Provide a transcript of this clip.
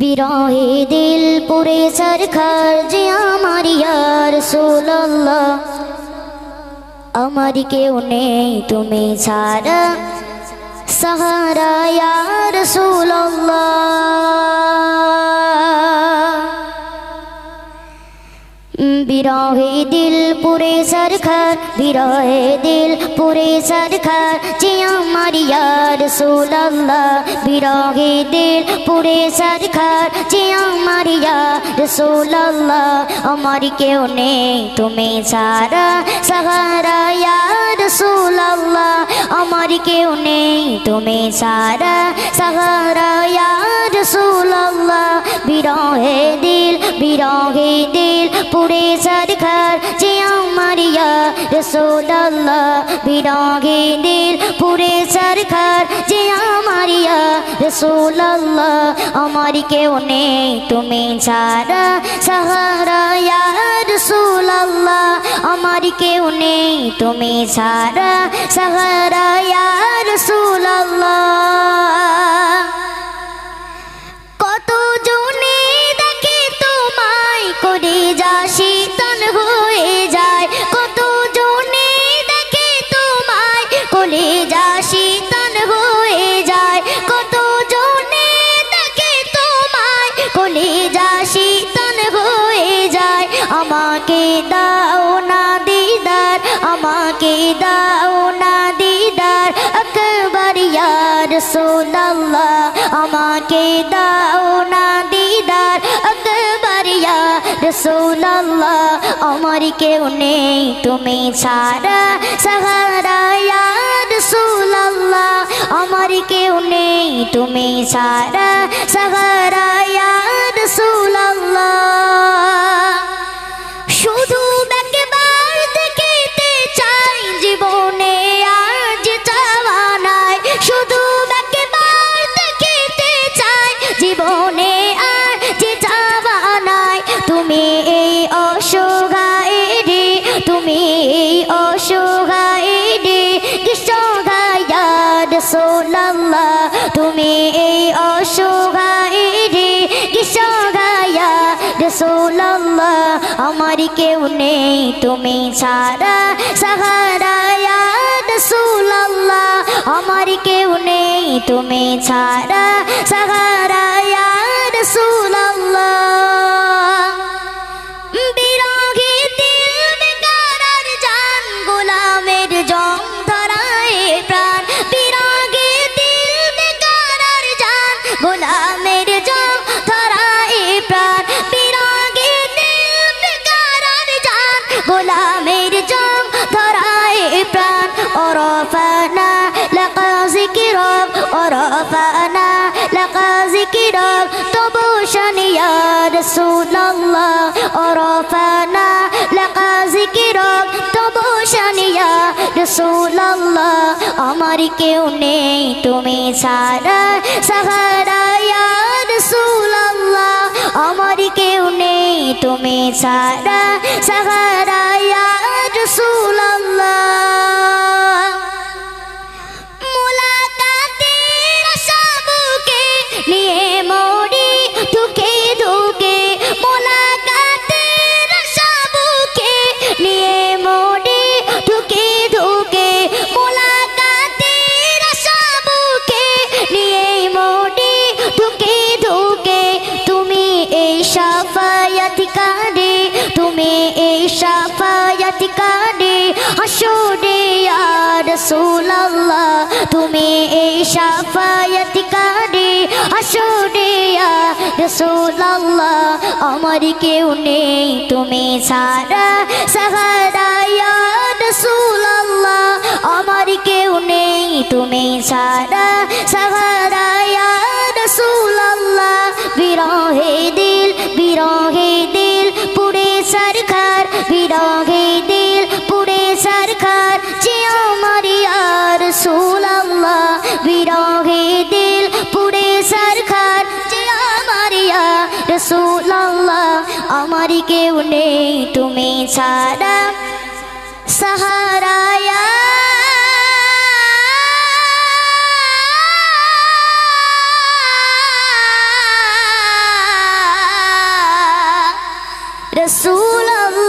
বিরহে দিল পুরে সরখার যে আমার ইয়া রাসূলুল্লাহ, আমার কেউ নেই তুমি ছাড়া সাহারা ইয়া রাসূলুল্লাহ। বিরহে দিল পুরে সরখার, বিরহে দিল পুরে সরখার যে আমার ইয়া রাসূলুল্লাহ, বিরহে দিল পুরে সরখার যে আমার ইয়া রাসূলুল্লাহ, আমার কেউ নেই তুমি ছাড়া সাহারা ইয়া রাসূলুল্লাহ, আমার কেউ নেই তুমি ছাড়া সাহারা ইয়া রাসূলুল্লাহ। বিরহে দিল পুরে সরখার যে আমার ইয়া রাসূলুল্লাহ, বিরহে দিল পুরে সরখার যে আমার ইয়া রাসূলুল্লাহ, আমার কেউ নেই তুমি ছাড়া সাহারা ইয়া রাসূলুল্লাহ, আমার কেউ নেই তুমি ছাড়া সাহারা ইয়া রাসূলুল্লাহ। কত জনে দেখে তোমায় করে যা শীতল হয়ে যায়, কত জনে দেখে তোমায় করে যা শীতল হয়ে যায়, কত জনে দেখে তোমায় করে যা শীতল হয়ে যায়। আমাকে দাও না দিদার, আমাকে দাও না দিদার আকবার ইয়া রাসূলুল্লাহ, আমাকে দাও না দিদার আকবার ইয়া রাসূলুল্লাহ, আমার কেউ নেই তুমি ছাড়া সাহারা ইয়া রাসূলুল্লাহ, আমার কেউ নেই তুমি ছাড়া সাহারা ইয়া রাসূলুল্লাহ। শুধু একবার দেখিতে চাই জীবনে আর যে চাওয়া নাই, শুধু একবার দেখিতে চাই জীবনে আর যে চাওয়া নাই। তুমি এই অসহায় রে, তুমি এই অসহায় রে কিসহায় ইয়া রাসূলুল্লাহ, তুমি এই অসহায় রে কিসহায় ইয়া রাসূলুল্লাহ, আমার কেউ নেই তুমি ছাড়া সাহারা ইয়া রাসূলুল্লাহ, আমার কেউ নেই তুমি ছাড়া সাহারা ইয়া রাসূলুল্লাহ। বিরহে দিল বেকারার জান গোলামের জং ধরায় প্রাণ, বিরহে দিল বেকারার জান গোলামের জং ধরায় প্রাণ, বিরহে দিল বেকারার জান গোলামের জং ধরায় প্রাণ। ওরফানা লাকা যিকরাক, ওরফানা লাকা যিকরাক তবু শান ইয়া রাসূলুল্লাহ, ওরফানা লাকা যিকরাক তবু শান ইয়া রাসূলুল্লাহ, আমার কেউ নেই তুমি ছাড়া সাহারা ইয়া রাসূলুল্লাহ, আমার কেউ নেই তুমি ছাড়া সাহারা ইয়া রাসূলুল্লাহ। মুলাকাতের আশা বুকে নিয়ে মরি ধুকে ধুকে, মুলাকাতের আশা বুকে নিয়ে মরি ধুকে ধুকে, মুলাকাতের আশা বুকে নিয়ে মরি ধুকে ধুকে। তুমি এই শাফায়াতকারী, তুমি এই শাফায়াতকারী হাসরে ইয়া রাসূলুল্লাহ, তুমি এই শাফায়াতকারী হাসরে ইয়া রাসূলুল্লাহ, আমার কেউ নেই তুমি ছাড়া সাহারা ইয়া রাসূলুল্লাহ, আমার কেউ নেই তুমি ছাড়া সাহারা ইয়া রাসূলুল্লাহ। বিরহে দিল পুরে সরখার, বিরহে দিল পুরে সরখার যে আমার ইয়া রাসূলুল্লাহ, বিরহে দিল পুরে সরখার যে আমার ইয়া রাসূলুল্লাহ, আমার কেউ নেই তুমি ছাড়া সাহারা ইয়া রসুল আল্লাহ